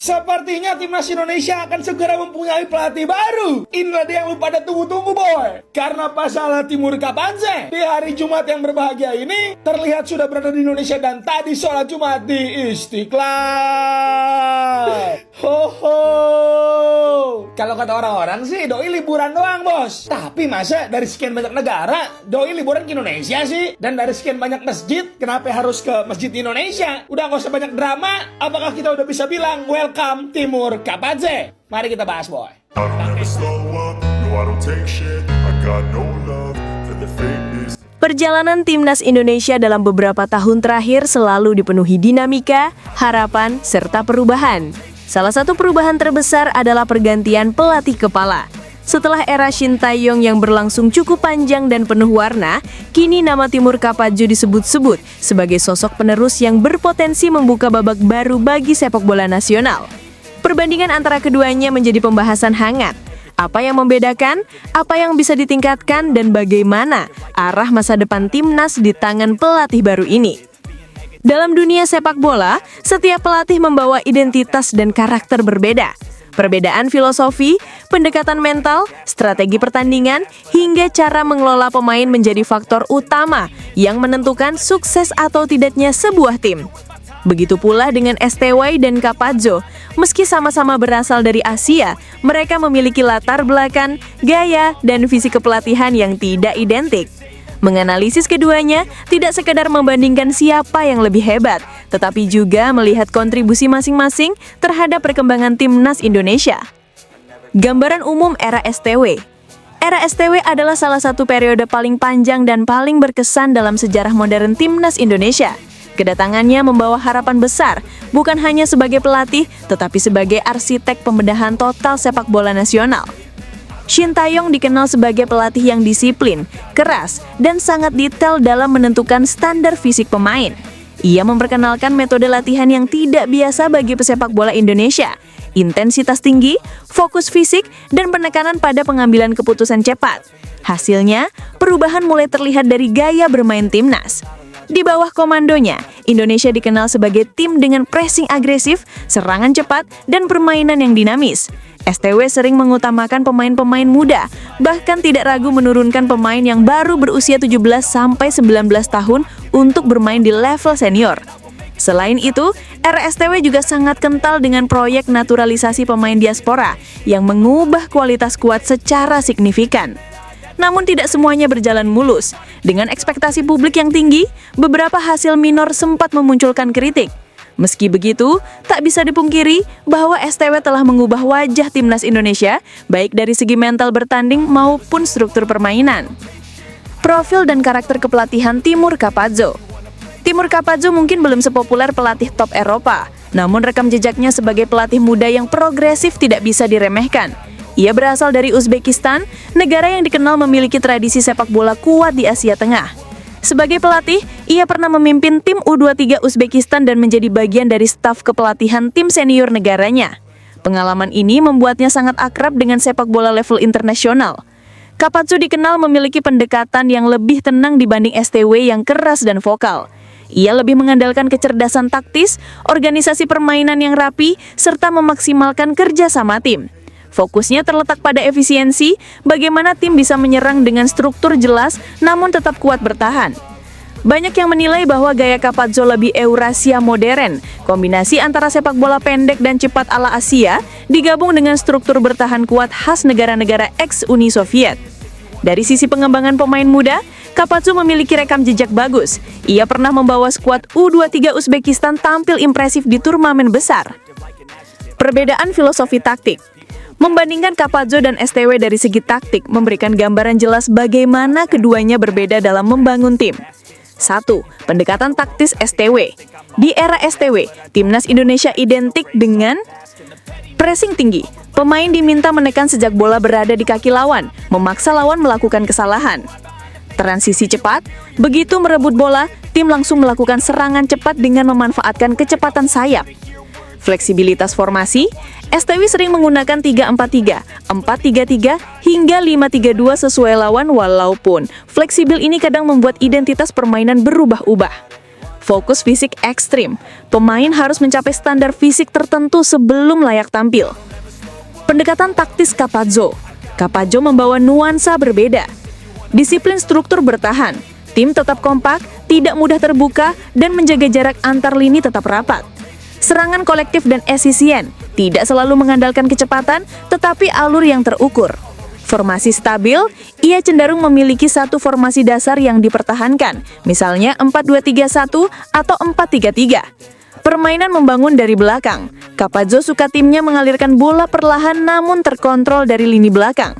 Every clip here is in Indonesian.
Sepertinya timnas Indonesia akan segera mempunyai pelatih baru. Inilah dia yang lu pada tunggu-tunggu, boy. Karena pasalnya Timur Kapadze di hari Jumat yang berbahagia ini terlihat sudah berada di Indonesia dan tadi sholat Jumat di Istiqlal. Ho ho. Kalau kata orang-orang sih doi liburan doang, bos. Tapi masa dari sekian banyak negara doi liburan ke Indonesia sih? Dan dari sekian banyak masjid, kenapa harus ke masjid di Indonesia? Udah gak usah banyak drama. Apakah kita udah bisa bilang welcome Timur Kapadze? Mari kita bahas, boy. Perjalanan timnas Indonesia dalam beberapa tahun terakhir selalu dipenuhi dinamika, harapan, serta perubahan. Salah satu perubahan terbesar adalah pergantian pelatih kepala. Setelah era Shin Tae-yong yang berlangsung cukup panjang dan penuh warna, kini nama Timur Kapadze disebut-sebut sebagai sosok penerus yang berpotensi membuka babak baru bagi sepak bola nasional. Perbandingan antara keduanya menjadi pembahasan hangat. Apa yang membedakan, apa yang bisa ditingkatkan, dan bagaimana arah masa depan timnas di tangan pelatih baru ini. Dalam dunia sepak bola, setiap pelatih membawa identitas dan karakter berbeda. Perbedaan filosofi, pendekatan mental, strategi pertandingan, hingga cara mengelola pemain menjadi faktor utama yang menentukan sukses atau tidaknya sebuah tim. Begitu pula dengan STW dan Kapadze, meski sama-sama berasal dari Asia, mereka memiliki latar belakang, gaya, dan visi kepelatihan yang tidak identik. Menganalisis keduanya tidak sekedar membandingkan siapa yang lebih hebat, tetapi juga melihat kontribusi masing-masing terhadap perkembangan timnas Indonesia. Gambaran umum era STW. Era STW adalah salah satu periode paling panjang dan paling berkesan dalam sejarah modern timnas Indonesia. Kedatangannya membawa harapan besar, bukan hanya sebagai pelatih, tetapi sebagai arsitek pembedahan total sepak bola nasional. Shin Tae-yong dikenal sebagai pelatih yang disiplin, keras, dan sangat detail dalam menentukan standar fisik pemain. Ia memperkenalkan metode latihan yang tidak biasa bagi pesepak bola Indonesia, intensitas tinggi, fokus fisik, dan penekanan pada pengambilan keputusan cepat. Hasilnya, perubahan mulai terlihat dari gaya bermain timnas. Di bawah komandonya, Indonesia dikenal sebagai tim dengan pressing agresif, serangan cepat, dan permainan yang dinamis. STW sering mengutamakan pemain-pemain muda, bahkan tidak ragu menurunkan pemain yang baru berusia 17-19 tahun untuk bermain di level senior. Selain itu, RSTW juga sangat kental dengan proyek naturalisasi pemain diaspora yang mengubah kualitas skuad secara signifikan. Namun tidak semuanya berjalan mulus. Dengan ekspektasi publik yang tinggi, beberapa hasil minor sempat memunculkan kritik. Meski begitu, tak bisa dipungkiri bahwa STW telah mengubah wajah timnas Indonesia, baik dari segi mental bertanding maupun struktur permainan. Profil dan karakter kepelatihan Timur Kapadze. Timur Kapadze mungkin belum sepopuler pelatih top Eropa, namun rekam jejaknya sebagai pelatih muda yang progresif tidak bisa diremehkan. Ia berasal dari Uzbekistan, negara yang dikenal memiliki tradisi sepak bola kuat di Asia Tengah. Sebagai pelatih, ia pernah memimpin tim U23 Uzbekistan dan menjadi bagian dari staf kepelatihan tim senior negaranya. Pengalaman ini membuatnya sangat akrab dengan sepak bola level internasional. Kapadze dikenal memiliki pendekatan yang lebih tenang dibanding STW yang keras dan vokal. Ia lebih mengandalkan kecerdasan taktis, organisasi permainan yang rapi, serta memaksimalkan kerja sama tim. Fokusnya terletak pada efisiensi, bagaimana tim bisa menyerang dengan struktur jelas namun tetap kuat bertahan. Banyak yang menilai bahwa gaya Kapadze lebih Eurasia modern, kombinasi antara sepak bola pendek dan cepat ala Asia, digabung dengan struktur bertahan kuat khas negara-negara ex-Uni Soviet. Dari sisi pengembangan pemain muda, Kapadze memiliki rekam jejak bagus. Ia pernah membawa skuad U23 Uzbekistan tampil impresif di turnamen besar. Perbedaan filosofi taktik. Membandingkan Kapadze dan STW dari segi taktik memberikan gambaran jelas bagaimana keduanya berbeda dalam membangun tim. 1. Pendekatan taktis STW. Di era STW, timnas Indonesia identik dengan pressing tinggi. Pemain diminta menekan sejak bola berada di kaki lawan, memaksa lawan melakukan kesalahan. Transisi cepat, begitu merebut bola, tim langsung melakukan serangan cepat dengan memanfaatkan kecepatan sayap. Fleksibilitas formasi, STW sering menggunakan 3-4-3, 4-3-3, hingga 5-3-2 sesuai lawan walaupun fleksibel ini kadang membuat identitas permainan berubah-ubah. fokus fisik ekstrim. Pemain harus mencapai standar fisik tertentu sebelum layak tampil. Pendekatan taktis Campazzo. Campazzo membawa nuansa berbeda. Disiplin struktur bertahan, tim tetap kompak, tidak mudah terbuka, dan menjaga jarak antar lini tetap rapat. Serangan kolektif dan efisien, tidak selalu mengandalkan kecepatan, tetapi alur yang terukur. Formasi stabil, ia cenderung memiliki satu formasi dasar yang dipertahankan, misalnya 4-2-3-1 atau 4-3-3. Permainan membangun dari belakang. Campazzo suka timnya mengalirkan bola perlahan namun terkontrol dari lini belakang.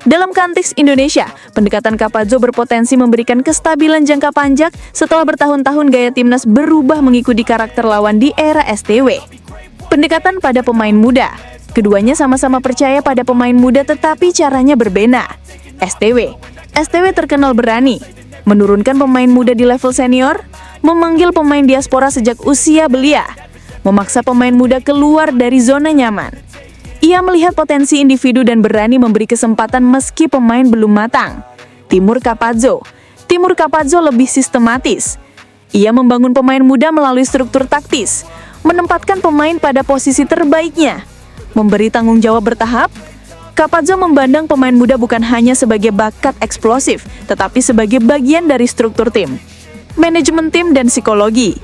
Dalam konteks Indonesia, pendekatan Campazzo berpotensi memberikan kestabilan jangka panjang setelah bertahun-tahun gaya timnas berubah mengikuti karakter lawan di era STW. Pendekatan pada pemain muda. Keduanya sama-sama percaya pada pemain muda tetapi caranya berbeda. STW terkenal berani, menurunkan pemain muda di level senior, memanggil pemain diaspora sejak usia belia, memaksa pemain muda keluar dari zona nyaman. Ia melihat potensi individu dan berani memberi kesempatan meski pemain belum matang. Timur Campazzo lebih sistematis. Ia membangun pemain muda melalui struktur taktis, menempatkan pemain pada posisi terbaiknya, memberi tanggung jawab bertahap. Campazzo memandang pemain muda bukan hanya sebagai bakat eksplosif, tetapi sebagai bagian dari struktur tim. Manajemen tim dan psikologi.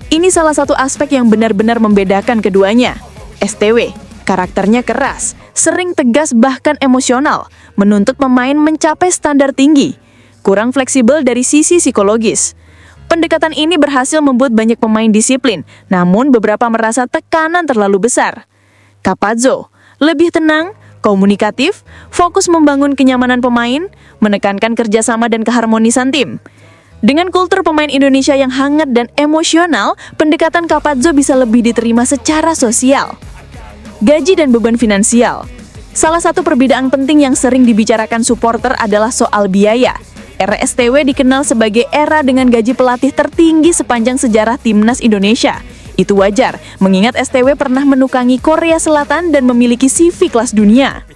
Ini salah satu aspek yang benar-benar membedakan keduanya. STW, karakternya keras, sering tegas bahkan emosional, menuntut pemain mencapai standar tinggi, kurang fleksibel dari sisi psikologis. Pendekatan ini berhasil membuat banyak pemain disiplin, namun beberapa merasa tekanan terlalu besar. Campazzo lebih tenang, komunikatif, fokus membangun kenyamanan pemain, menekankan kerjasama dan keharmonisan tim. Dengan kultur pemain Indonesia yang hangat dan emosional, pendekatan Campazzo bisa lebih diterima secara sosial. Gaji dan beban finansial. Salah satu perbedaan penting yang sering dibicarakan supporter adalah soal biaya. Era STW dikenal sebagai era dengan gaji pelatih tertinggi sepanjang sejarah timnas Indonesia. Itu wajar, mengingat STW pernah menukangi Korea Selatan dan memiliki CV kelas dunia.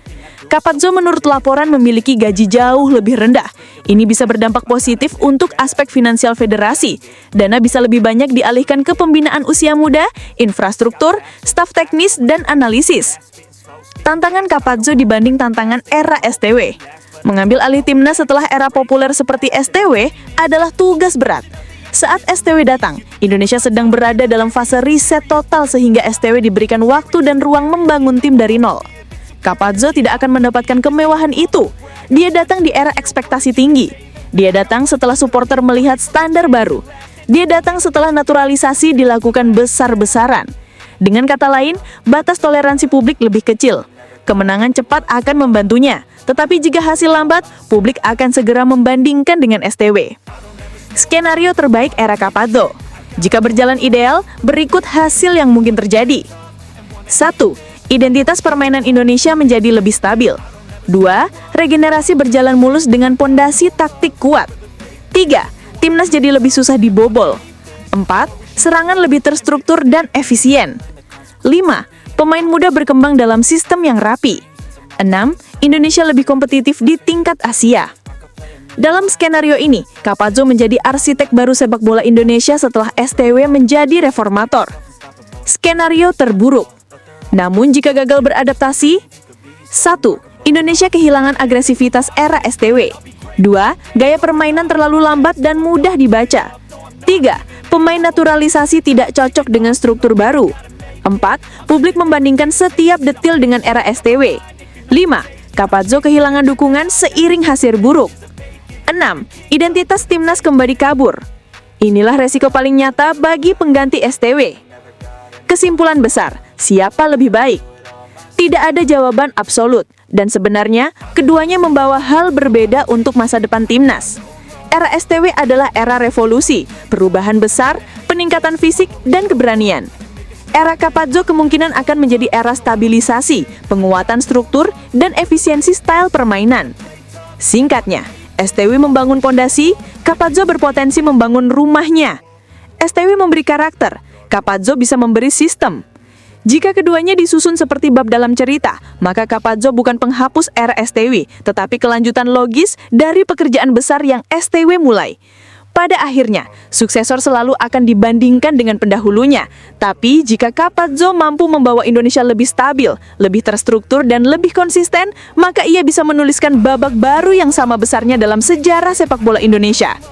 Campazzo menurut laporan memiliki gaji jauh lebih rendah. Ini bisa berdampak positif untuk aspek finansial federasi. Dana bisa lebih banyak dialihkan ke pembinaan usia muda, infrastruktur, staf teknis, dan analisis. Tantangan Campazzo dibanding tantangan era STW. Mengambil alih timnas setelah era populer seperti STW adalah tugas berat. Saat STW datang, Indonesia sedang berada dalam fase riset total sehingga STW diberikan waktu dan ruang membangun tim dari nol. Campazzo tidak akan mendapatkan kemewahan itu. Dia datang di era ekspektasi tinggi. Dia datang setelah supporter melihat standar baru. Dia datang setelah naturalisasi dilakukan besar-besaran. Dengan kata lain, batas toleransi publik lebih kecil. Kemenangan cepat akan membantunya, tetapi jika hasil lambat, publik akan segera membandingkan dengan STW. Skenario terbaik era Campazzo. Jika berjalan ideal, berikut hasil yang mungkin terjadi. 1. Identitas permainan Indonesia menjadi lebih stabil. 2. Regenerasi berjalan mulus dengan pondasi taktik kuat. 3. Timnas jadi lebih susah dibobol. 4. Serangan lebih terstruktur dan efisien. 5. Pemain muda berkembang dalam sistem yang rapi. 6. Indonesia lebih kompetitif di tingkat Asia. Dalam skenario ini, Campazzo menjadi arsitek baru sepak bola Indonesia setelah STW menjadi reformator. Skenario terburuk. Namun jika gagal beradaptasi, 1. Indonesia kehilangan agresivitas era STW. 2. Gaya permainan terlalu lambat dan mudah dibaca. 3. Pemain naturalisasi tidak cocok dengan struktur baru. 4. Publik membandingkan setiap detil dengan era STW. 5. Campazzo kehilangan dukungan seiring hasil buruk. 6. Identitas timnas kembali kabur. Inilah resiko paling nyata bagi pengganti STW. Kesimpulan besar, siapa lebih baik? Tidak ada jawaban absolut, dan sebenarnya keduanya membawa hal berbeda untuk masa depan timnas. Era STW adalah era revolusi, perubahan besar, peningkatan fisik, dan keberanian. Era Campazzo kemungkinan akan menjadi era stabilisasi, penguatan struktur, dan efisiensi style permainan. Singkatnya, STW membangun pondasi, Campazzo berpotensi membangun rumahnya. STW memberi karakter, Campazzo bisa memberi sistem. Jika keduanya disusun seperti bab dalam cerita, maka Campazzo bukan penghapus era STW, tetapi kelanjutan logis dari pekerjaan besar yang STW mulai. Pada akhirnya, suksesor selalu akan dibandingkan dengan pendahulunya. Tapi jika Capazzo mampu membawa Indonesia lebih stabil, lebih terstruktur, dan lebih konsisten, maka ia bisa menuliskan babak baru yang sama besarnya dalam sejarah sepak bola Indonesia.